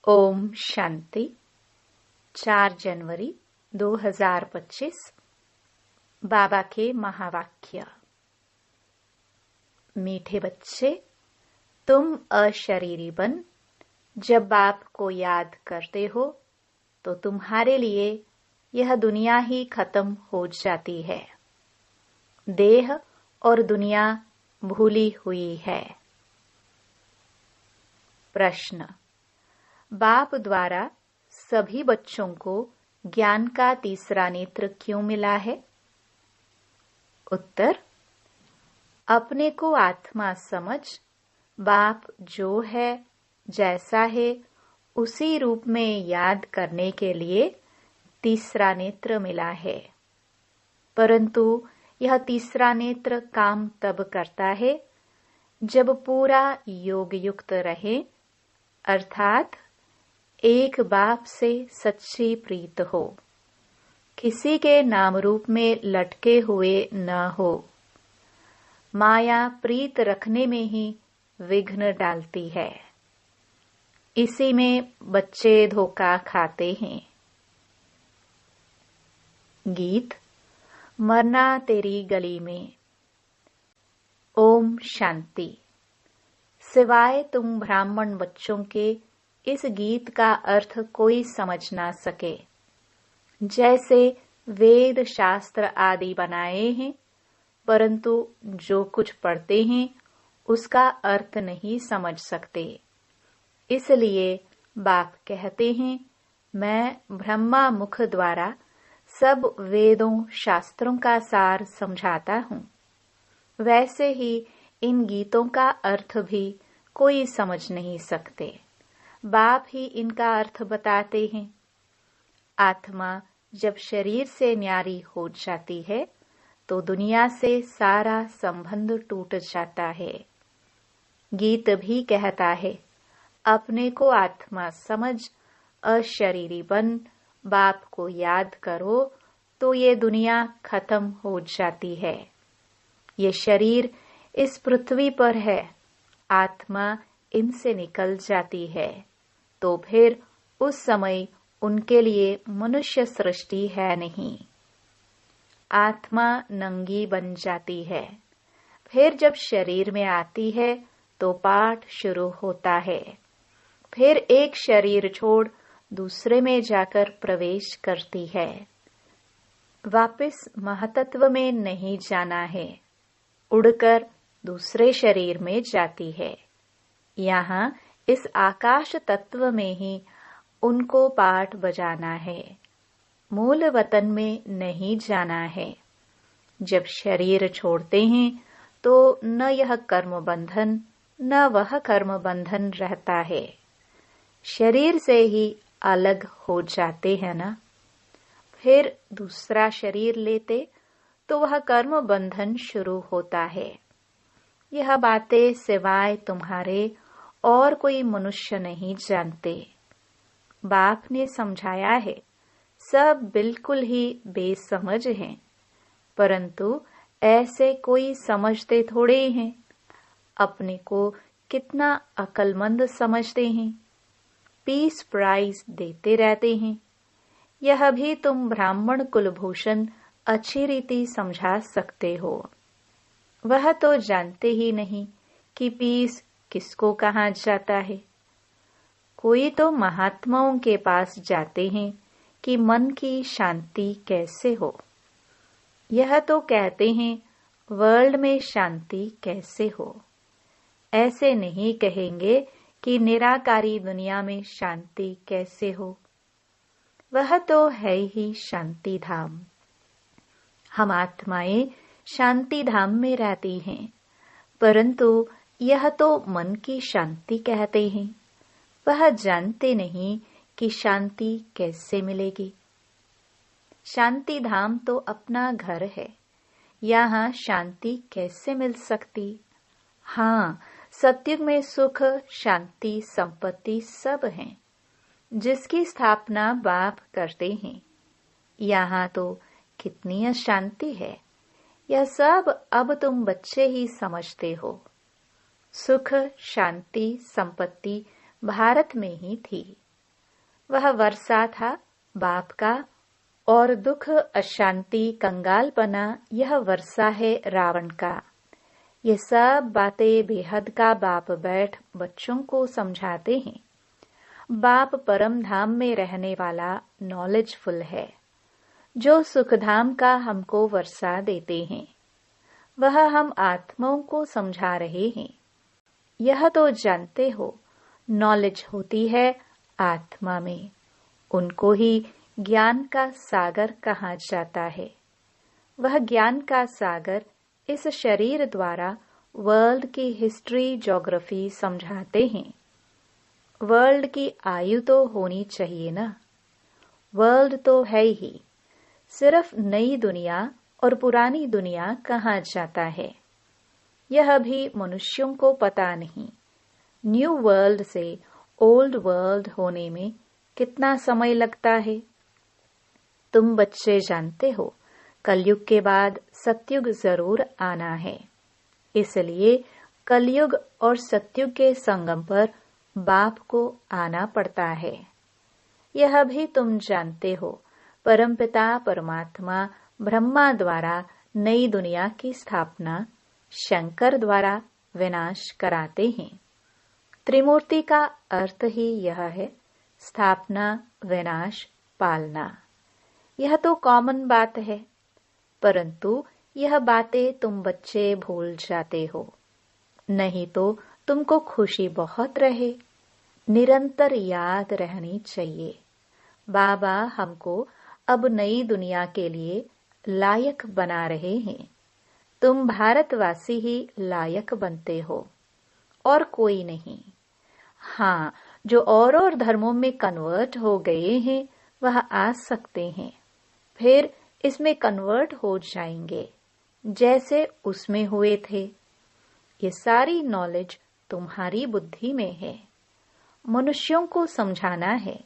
ओम शांति। 4 जनवरी 2025 बाबा के महावाक्य। मीठे बच्चे, तुम अशरीरी बन जब बाप को याद करते हो तो तुम्हारे लिए यह दुनिया ही खत्म हो जाती है। देह और दुनिया भूली हुई है। प्रश्न: बाप द्वारा सभी बच्चों को ज्ञान का तीसरा नेत्र क्यों मिला है? उत्तर: अपने को आत्मा समझ बाप जो है, जैसा है, उसी रूप में याद करने के लिए तीसरा नेत्र मिला है। परंतु यह तीसरा नेत्र काम तब करता है जब पूरा योग युक्त रहे, अर्थात एक बाप से सच्ची प्रीत हो, किसी के नाम रूप में लटके हुए न हो। माया प्रीत रखने में ही विघ्न डालती है। इसी में बच्चे धोखा खाते हैं। गीत मरना तेरी गली में। ओम शांति। सिवाय तुम ब्राह्मण बच्चों के इस गीत का अर्थ कोई समझ ना सके। जैसे वेद शास्त्र आदि बनाए हैं, परंतु जो कुछ पढ़ते हैं उसका अर्थ नहीं समझ सकते। इसलिए बाप कहते हैं, मैं ब्रह्मा मुख द्वारा सब वेदों शास्त्रों का सार समझाता हूँ। वैसे ही इन गीतों का अर्थ भी कोई समझ नहीं सकते। बाप ही इनका अर्थ बताते हैं। आत्मा जब शरीर से न्यारी हो जाती है तो दुनिया से सारा संबंध टूट जाता है। गीत भी कहता है, अपने को आत्मा समझ अशरीरी बन बाप को याद करो तो ये दुनिया खत्म हो जाती है। ये शरीर इस पृथ्वी पर है, आत्मा इनसे निकल जाती है तो फिर उस समय उनके लिए मनुष्य सृष्टि है नहीं। आत्मा नंगी बन जाती है। फिर जब शरीर में आती है तो पाठ शुरू होता है। फिर एक शरीर छोड़ दूसरे में जाकर प्रवेश करती है। वापस महतत्व में नहीं जाना है, उड़कर दूसरे शरीर में जाती है। यहाँ इस आकाश तत्व में ही उनको पाठ बजाना है, मूल वतन में नहीं जाना है। जब शरीर छोड़ते हैं तो न यह कर्म बंधन न वह कर्म बंधन रहता है। शरीर से ही अलग हो जाते हैं ना। फिर दूसरा शरीर लेते तो वह कर्म बंधन शुरू होता है। यह बातें सिवाय तुम्हारे और कोई मनुष्य नहीं जानते। बाप ने समझाया है, सब बिल्कुल ही बेसमझ हैं, परंतु ऐसे कोई समझते थोड़े हैं। अपने को कितना अक्लमंद समझते हैं, पीस प्राइज देते रहते हैं। यह भी तुम ब्राह्मण कुलभूषण अच्छी रीति समझा सकते हो। वह तो जानते ही नहीं कि पीस किसको कहा जाता है। कोई तो महात्माओं के पास जाते हैं कि मन की शांति कैसे हो। यह तो कहते हैं वर्ल्ड में शांति कैसे हो। ऐसे नहीं कहेंगे कि निराकारी दुनिया में शांति कैसे हो। वह तो है ही शांति धाम। हम आत्माएं शांति धाम में रहती हैं, परंतु यह तो मन की शांति कहते हैं। वह जानते नहीं कि शांति कैसे मिलेगी। शांति धाम तो अपना घर है, यहाँ शांति कैसे मिल सकती। हाँ, सतयुग में सुख शांति संपत्ति सब हैं, जिसकी स्थापना बाप करते हैं। यहाँ तो कितनी अशांति है, यह सब अब तुम बच्चे ही समझते हो। सुख शांति संपत्ति भारत में ही थी, वह वर्षा था बाप का, और दुख, अशांति, कंगालपना यह वर्षा है रावण का। ये सब बातें बेहद का बाप बैठ बच्चों को समझाते हैं। बाप परम धाम में रहने वाला नॉलेजफुल है, जो सुखधाम का हमको वर्षा देते हैं। वह हम आत्माओं को समझा रहे हैं। यह तो जानते हो, नॉलेज होती है आत्मा में, उनको ही ज्ञान का सागर कहा जाता है। वह ज्ञान का सागर इस शरीर द्वारा वर्ल्ड की हिस्ट्री, ज्योग्राफी समझाते हैं। वर्ल्ड की आयु तो होनी चाहिए ना। वर्ल्ड तो है ही, सिर्फ नई दुनिया और पुरानी दुनिया कहा जाता है। यह भी मनुष्यों को पता नहीं। न्यू वर्ल्ड से ओल्ड वर्ल्ड होने में कितना समय लगता है। तुम बच्चे जानते हो, कलयुग के बाद सतयुग जरूर आना है। इसलिए कलयुग और सतयुग के संगम पर बाप को आना पड़ता है। यह भी तुम जानते हो, परमपिता परमात्मा ब्रह्मा द्वारा नई दुनिया की स्थापना, शंकर द्वारा विनाश कराते हैं। त्रिमूर्ति का अर्थ ही यह है, स्थापना, विनाश, पालना। यह तो कॉमन बात है, परंतु यह बातें तुम बच्चे भूल जाते हो। नहीं तो तुमको खुशी बहुत रहे। निरंतर याद रहनी चाहिए, बाबा हमको अब नई दुनिया के लिए लायक बना रहे हैं। तुम भारतवासी ही लायक बनते हो, और कोई नहीं। हाँ, जो और धर्मों में कन्वर्ट हो गए हैं वह आ सकते हैं, फिर इसमें कन्वर्ट हो जाएंगे जैसे उसमें हुए थे। ये सारी नॉलेज तुम्हारी बुद्धि में है। मनुष्यों को समझाना है,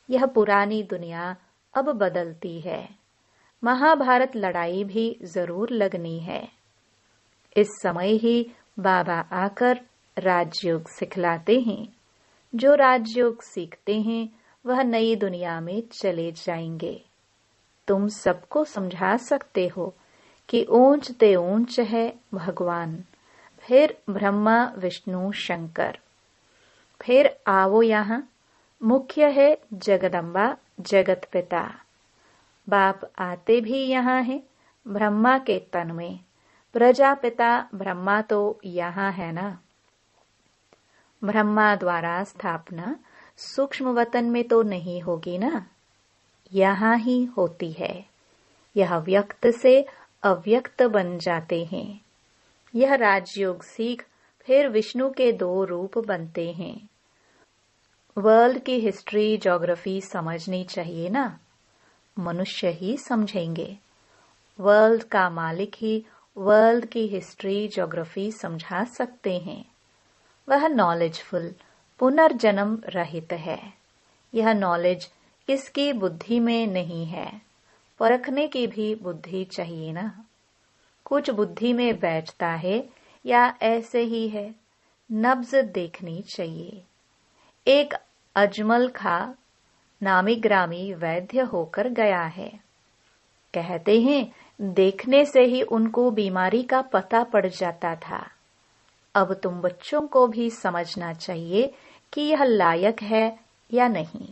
यह पुरानी दुनिया अब बदलती है। महाभारत लड़ाई भी जरूर लगनी है। इस समय ही बाबा आकर राजयोग सिखलाते हैं। जो राजयोग सीखते हैं वह नई दुनिया में चले जाएंगे। तुम सबको समझा सकते हो कि ऊंच ते ऊंच है भगवान, फिर ब्रह्मा, विष्णु, शंकर, फिर आओ यहाँ मुख्य है जगदम्बा, जगत पिता। बाप आते भी यहाँ है ब्रह्मा के तन में। प्रजापिता ब्रह्मा तो यहाँ है ना। ब्रह्मा द्वारा स्थापना सूक्ष्म वतन में तो नहीं होगी ना, यहाँ ही होती है। यह व्यक्त से अव्यक्त बन जाते हैं। यह राजयोग सीख फिर विष्णु के 2 रूप बनते हैं। वर्ल्ड की हिस्ट्री, ज्योग्राफी समझनी चाहिए ना। मनुष्य ही समझेंगे। वर्ल्ड का मालिक ही वर्ल्ड की हिस्ट्री, ज्योग्राफी समझा सकते हैं। वह नॉलेजफुल, पुनर्जन्म रहित है। यह नॉलेज इसकी बुद्धि में नहीं है। परखने की भी बुद्धि चाहिए ना। कुछ बुद्धि में बैठता है या ऐसे ही है, नब्ज देखनी चाहिए। एक अजमल खा नामी ग्रामी वैद्य होकर गया है। कहते हैं देखने से ही उनको बीमारी का पता पड़ जाता था। अब तुम बच्चों को भी समझना चाहिए कि यह लायक है या नहीं।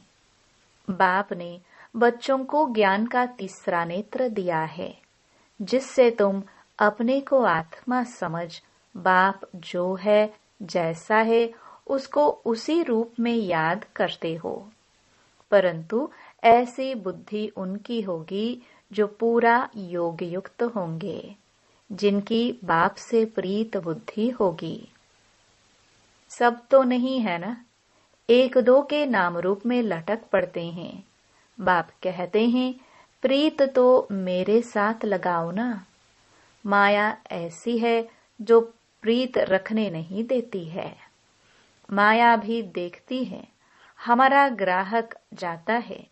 बाप ने बच्चों को ज्ञान का तीसरा नेत्र दिया है, जिससे तुम अपने को आत्मा समझ, बाप जो है, जैसा है, उसको उसी रूप में याद करते हो। परंतु ऐसी बुद्धि उनकी होगी जो पूरा योग युक्त होंगे, जिनकी बाप से प्रीत बुद्धि होगी। सब तो नहीं है ना, 1-2 के नाम रूप में लटक पड़ते हैं। बाप कहते हैं प्रीत तो मेरे साथ लगाओ ना। माया ऐसी है जो प्रीत रखने नहीं देती है। माया भी देखती है। हमारा ग्राहक जाता है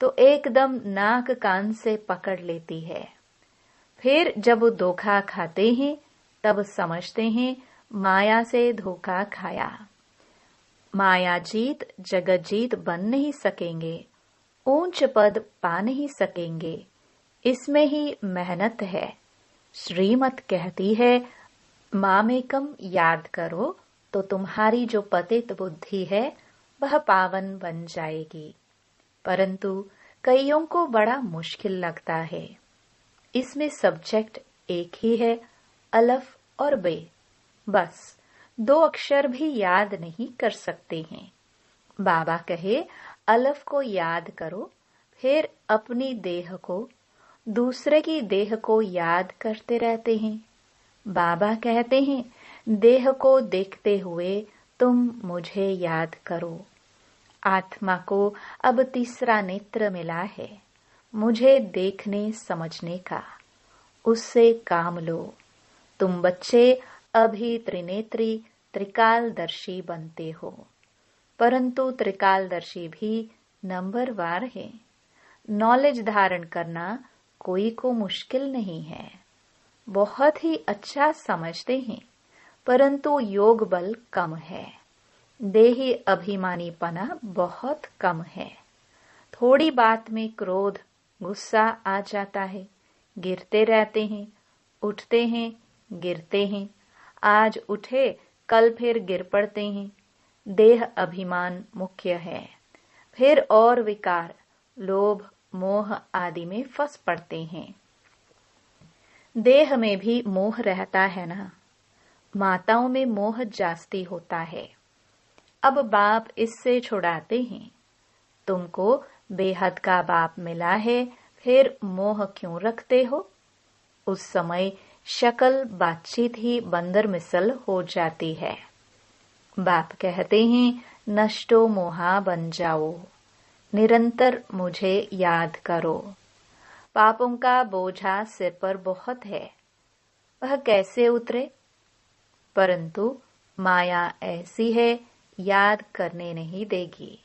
तो एकदम नाक कान से पकड़ लेती है। फिर जब वो धोखा खाते हैं तब समझते हैं माया से धोखा खाया। माया जीत जगत जीत बन नहीं सकेंगे, ऊंच पद पा नहीं सकेंगे। इसमें ही मेहनत है। श्रीमत कहती है, मामेकम याद करो तो तुम्हारी जो पतित बुद्धि है वह पावन बन जाएगी। परंतु कईयों को बड़ा मुश्किल लगता है। इसमें सब्जेक्ट एक ही है, अलफ और बे। बस 2 अक्षर भी याद नहीं कर सकते हैं। बाबा कहे अलफ को याद करो, फिर अपनी देह को, दूसरे की देह को याद करते रहते हैं। बाबा कहते हैं, देह को देखते हुए तुम मुझे याद करो। आत्मा को अब तीसरा नेत्र मिला है, मुझे देखने समझने का। उससे काम लो। तुम बच्चे अभी त्रिनेत्री त्रिकालदर्शी बनते हो, परंतु त्रिकालदर्शी भी नंबरवार है। नॉलेज धारण करना कोई को मुश्किल नहीं है। बहुत ही अच्छा समझते हैं, परंतु योग बल कम है। देही अभिमानीपना बहुत कम है। थोड़ी बात में क्रोध गुस्सा आ जाता है, गिरते रहते हैं, उठते हैं, गिरते हैं। आज उठे कल फिर गिर पड़ते हैं। देह अभिमान मुख्य है। फिर और विकार लोभ मोह आदि में फंस पड़ते हैं। देह में भी मोह रहता है ना। माताओं में मोह जास्ती होता है। अब बाप इससे छुड़ाते हैं। तुमको बेहद का बाप मिला है, फिर मोह क्यों रखते हो? उस समय शकल बातचीत ही बंदर मिसल हो जाती है। बाप कहते हैं, नष्टो मोहा बन जाओ, निरंतर मुझे याद करो। पापों का बोझा सिर पर बहुत है, वह कैसे उतरे? परंतु माया ऐसी है, याद करने नहीं देगी।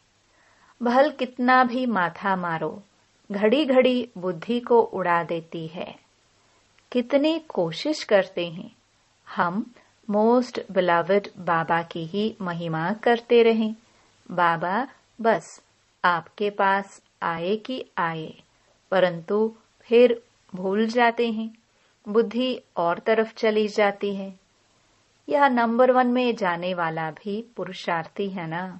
भल कितना भी माथा मारो, घड़ी घड़ी बुद्धि को उड़ा देती है। कितनी कोशिश करते हैं हम मोस्ट बिलवड बाबा की ही महिमा करते रहें। बाबा बस आपके पास आए कि आए, परंतु फिर भूल जाते हैं। बुद्धि और तरफ चली जाती है। यह नंबर 1 में जाने वाला भी पुरुषार्थी है ना।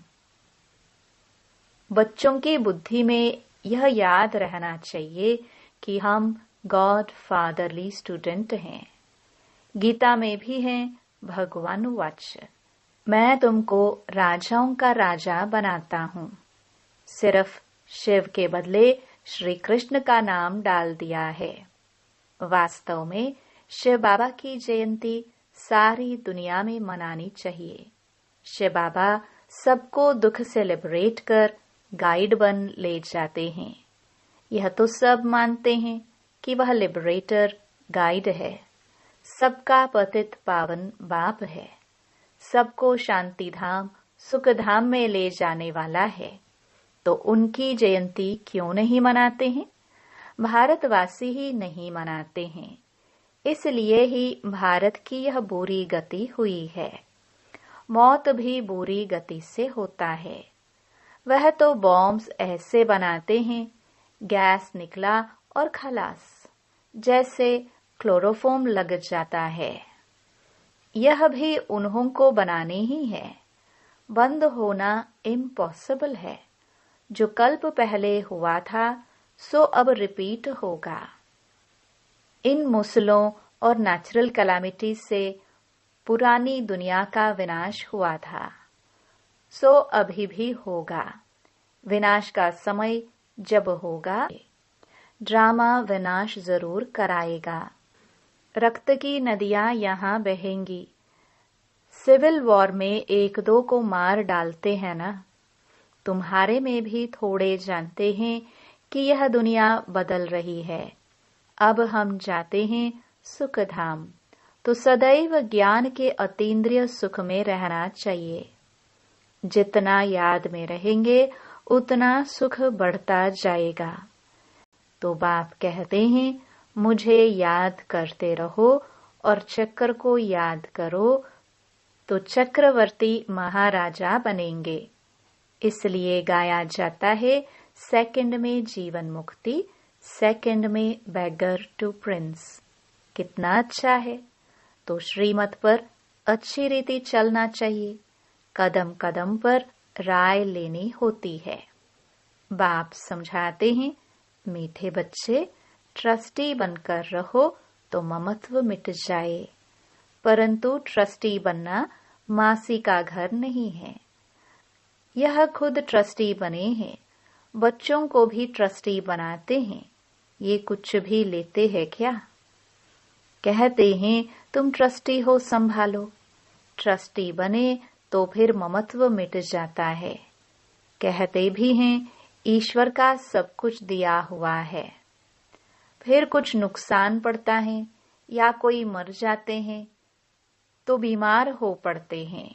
बच्चों की बुद्धि में यह याद रहना चाहिए कि हम गॉड फादरली स्टूडेंट हैं। गीता में भी है भगवान वाच, मैं तुमको राजाओं का राजा बनाता हूँ। सिर्फ शिव के बदले श्री कृष्ण का नाम डाल दिया है। वास्तव में शिव बाबा की जयंती सारी दुनिया में मनानी चाहिए। शिव बाबा सबको दुख से लिबरेट कर गाइड बन ले जाते हैं। यह तो सब मानते हैं कि वह लिबरेटर गाइड है, सबका पतित पावन बाप है, सबको शांति धाम सुख धाम में ले जाने वाला है। तो उनकी जयंती क्यों नहीं मनाते हैं? भारतवासी ही नहीं मनाते हैं। इसलिए ही भारत की यह बुरी गति हुई है। मौत भी बुरी गति से होता है। वह तो बॉम्ब्स ऐसे बनाते हैं, गैस निकला और खलास, जैसे क्लोरोफॉर्म लग जाता है। यह भी उन्हों को बनाने ही है। बंद होना इम्पॉसिबल है। जो कल्प पहले हुआ था सो अब रिपीट होगा। इन मुसलों और नेचुरल कैलामिटी से पुरानी दुनिया का विनाश हुआ था, सो अभी भी होगा। विनाश का समय जब होगा, ड्रामा विनाश जरूर कराएगा। रक्त की नदियां यहाँ बहेंगी। सिविल वॉर में 1-2 को मार डालते हैं ना। तुम्हारे में भी थोड़े जानते हैं कि यह दुनिया बदल रही है। अब हम जाते हैं सुख धाम, तो सदैव ज्ञान के अतीन्द्रिय सुख में रहना चाहिए। जितना याद में रहेंगे उतना सुख बढ़ता जाएगा। तो बाप कहते हैं, मुझे याद करते रहो और चक्कर को याद करो तो चक्रवर्ती महाराजा बनेंगे। इसलिए गाया जाता है, सेकंड में जीवन मुक्ति, सेकंड में बेगर टू प्रिंस। कितना अच्छा है। तो श्रीमत पर अच्छी रीति चलना चाहिए, कदम कदम पर राय लेनी होती है। बाप समझाते हैं, मीठे बच्चे, ट्रस्टी बनकर रहो तो ममत्व मिट जाए। परंतु ट्रस्टी बनना मासी का घर नहीं है। यह खुद ट्रस्टी बने हैं, बच्चों को भी ट्रस्टी बनाते हैं। ये कुछ भी लेते हैं क्या? कहते हैं तुम ट्रस्टी हो, संभालो। ट्रस्टी बने तो फिर ममत्व मिट जाता है। कहते भी हैं ईश्वर का सब कुछ दिया हुआ है। फिर कुछ नुकसान पड़ता है या कोई मर जाते हैं तो बीमार हो पड़ते हैं।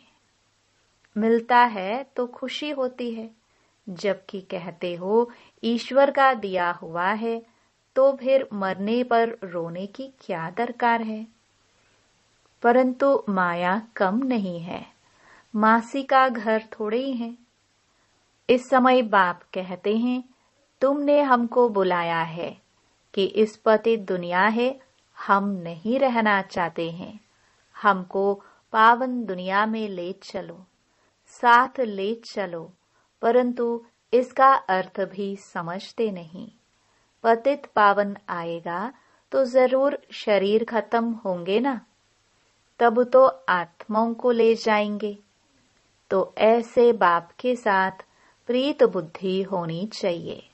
मिलता है तो खुशी होती है, जबकि कहते हो ईश्वर का दिया हुआ है, तो फिर मरने पर रोने की क्या दरकार है। परंतु माया कम नहीं है, मासी का घर थोड़े ही है। इस समय बाप कहते हैं, तुमने हमको बुलाया है कि इस पतित दुनिया है, हम नहीं रहना चाहते हैं। हमको पावन दुनिया में ले चलो, साथ ले चलो। परंतु इसका अर्थ भी समझते नहीं। पतित पावन आएगा तो जरूर शरीर खत्म होंगे ना, तब तो आत्माओं को ले जाएंगे। तो ऐसे बाप के साथ प्रीत बुद्धि होनी चाहिए।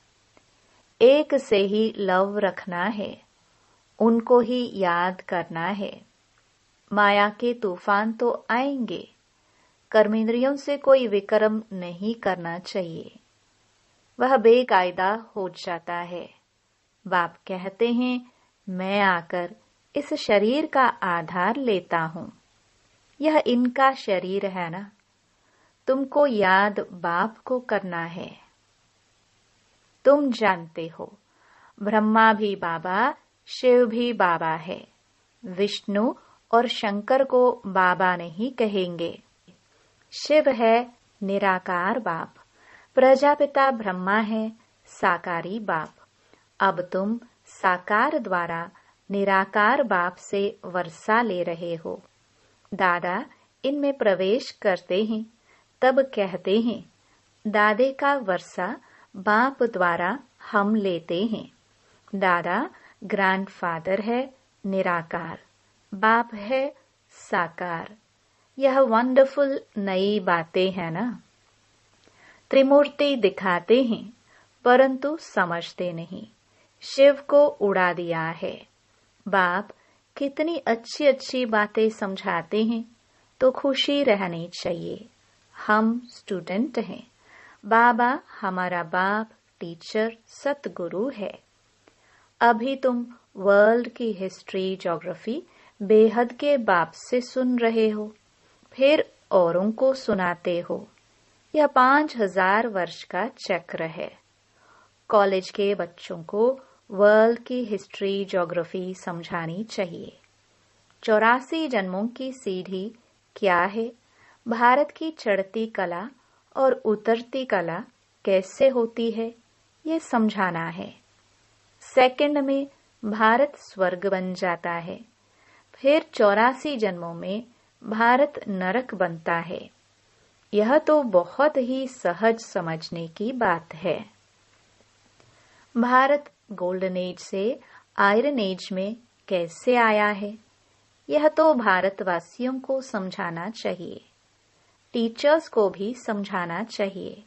एक से ही लव रखना है, उनको ही याद करना है। माया के तूफान तो आएंगे, कर्मेंद्रियों से कोई विक्रम नहीं करना चाहिए, वह बेकायदा हो जाता है। बाप कहते हैं, मैं आकर इस शरीर का आधार लेता हूं। यह इनका शरीर है ना, तुमको याद बाप को करना है। तुम जानते हो, ब्रह्मा भी बाबा, शिव भी बाबा है। विष्णु और शंकर को बाबा नहीं कहेंगे। शिव है निराकार बाप, प्रजापिता ब्रह्मा है साकारी बाप। अब तुम साकार द्वारा निराकार बाप से वर्षा ले रहे हो। दादा इनमें प्रवेश करते हैं, तब कहते हैं, दादे का वर्षा बाप द्वारा हम लेते हैं। दादा ग्रैंडफादर है निराकार, बाप है साकार। यह वंडरफुल नई बातें हैं ना। त्रिमूर्ति दिखाते हैं, परंतु समझते नहीं। शिव को उड़ा दिया है। बाप कितनी अच्छी अच्छी बातें समझाते हैं, तो खुशी रहनी चाहिए। हम स्टूडेंट हैं, बाबा हमारा बाप, टीचर, सतगुरु है। अभी तुम वर्ल्ड की हिस्ट्री, ज्योग्राफी बेहद के बाप से सुन रहे हो, फिर औरों को सुनाते हो। यह 5000 वर्ष का चक्र है। कॉलेज के बच्चों को वर्ल्ड की हिस्ट्री, ज्योग्राफी समझानी चाहिए। 84 जन्मों की सीढ़ी क्या है, भारत की चढ़ती कला और उतरती कला कैसे होती है, ये समझाना है। सेकंड में भारत स्वर्ग बन जाता है, फिर 84 जन्मों में भारत नरक बनता है। यह तो बहुत ही सहज समझने की बात है। भारत गोल्डन एज से आयरन एज में कैसे आया है, यह तो भारतवासियों को समझाना चाहिए। टीचर्स को भी समझाना चाहिए।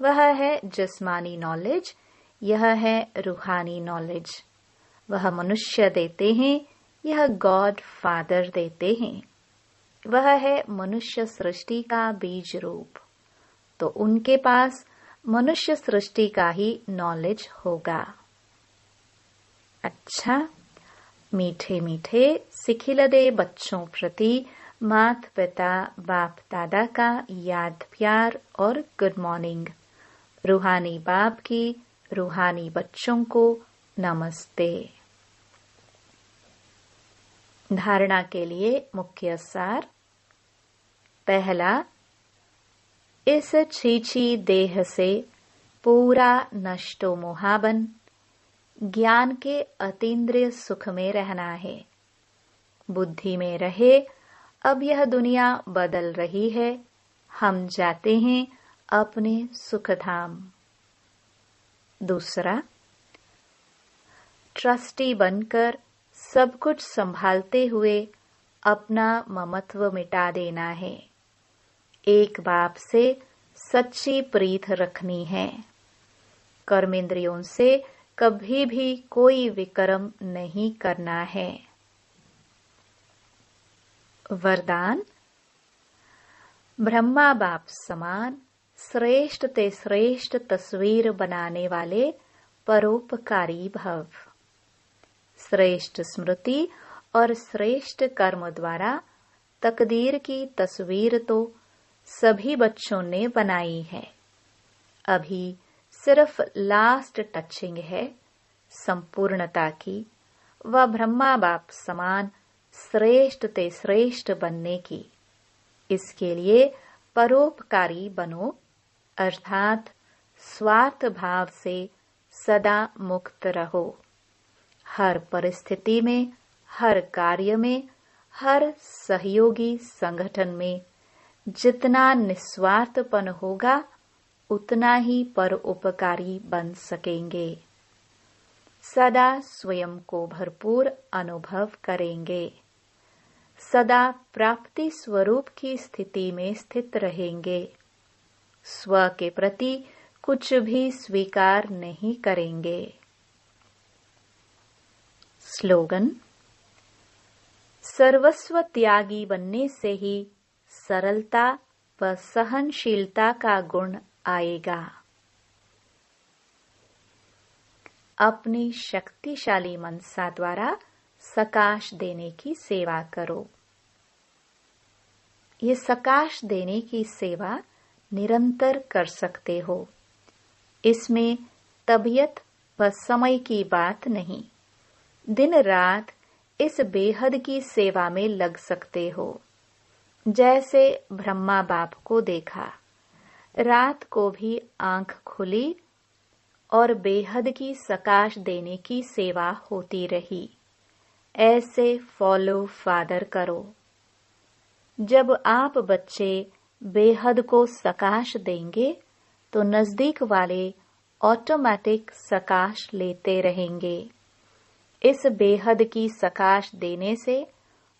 वह है जिस्मानी नॉलेज, यह है रूहानी नॉलेज। वह मनुष्य देते हैं, यह गॉड फादर देते हैं। वह है मनुष्य सृष्टि का बीज रूप, तो उनके पास मनुष्य सृष्टि का ही नॉलेज होगा। अच्छा, मीठे मीठे सिखिलदे बच्चों प्रति मात पिता बाप दादा का याद प्यार और गुड मॉर्निंग। रूहानी बाप की रूहानी बच्चों को नमस्ते। धारणा के लिए मुख्य सार। पहला, इस छीछी देह से पूरा नष्टो मोहाबन ज्ञान के अतीन्द्रिय सुख में रहना है। बुद्धि में रहे, अब यह दुनिया बदल रही है, हम जाते हैं अपने सुखधाम। दूसरा, ट्रस्टी बनकर सब कुछ संभालते हुए अपना ममत्व मिटा देना है। एक बाप से सच्ची प्रीत रखनी है। कर्मेंद्रियों से कभी भी कोई विकर्म नहीं करना है। वरदान, ब्रह्मा बाप समान श्रेष्ठ ते श्रेष्ठ तस्वीर बनाने वाले परोपकारी भव। श्रेष्ठ स्मृति और श्रेष्ठ कर्म द्वारा तकदीर की तस्वीर तो सभी बच्चों ने बनाई है। अभी सिर्फ लास्ट टचिंग है संपूर्णता की व ब्रह्मा बाप समान श्रेष्ठ ते श्रेष्ठ बनने की। इसके लिए परोपकारी बनो, अर्थात स्वार्थ भाव से सदा मुक्त रहो। हर परिस्थिति में, हर कार्य में, हर सहयोगी संगठन में जितना निस्वार्थपन होगा उतना ही परोपकारी बन सकेंगे। सदा स्वयं को भरपूर अनुभव करेंगे। सदा प्राप्ति स्वरूप की स्थिति में स्थित रहेंगे। स्व के प्रति कुछ भी स्वीकार नहीं करेंगे। स्लोगन, सर्वस्व त्यागी बनने से ही सरलता व सहनशीलता का गुण आएगा। अपनी शक्तिशाली मनसा द्वारा सकाश देने की सेवा करो। ये सकाश देने की सेवा निरंतर कर सकते हो। इसमें तबीयत व समय की बात नहीं। दिन रात इस बेहद की सेवा में लग सकते हो। जैसे ब्रह्मा बाप को देखा, रात को भी आंख खुली और बेहद की सकाश देने की सेवा होती रही। ऐसे फॉलो फादर करो। जब आप बच्चे बेहद को सकाश देंगे तो नजदीक वाले ऑटोमेटिक सकाश लेते रहेंगे। इस बेहद की सकाश देने से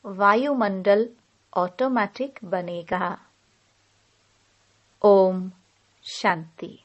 वायुमंडल ऑटोमेटिक बनेगा। ओम शांति।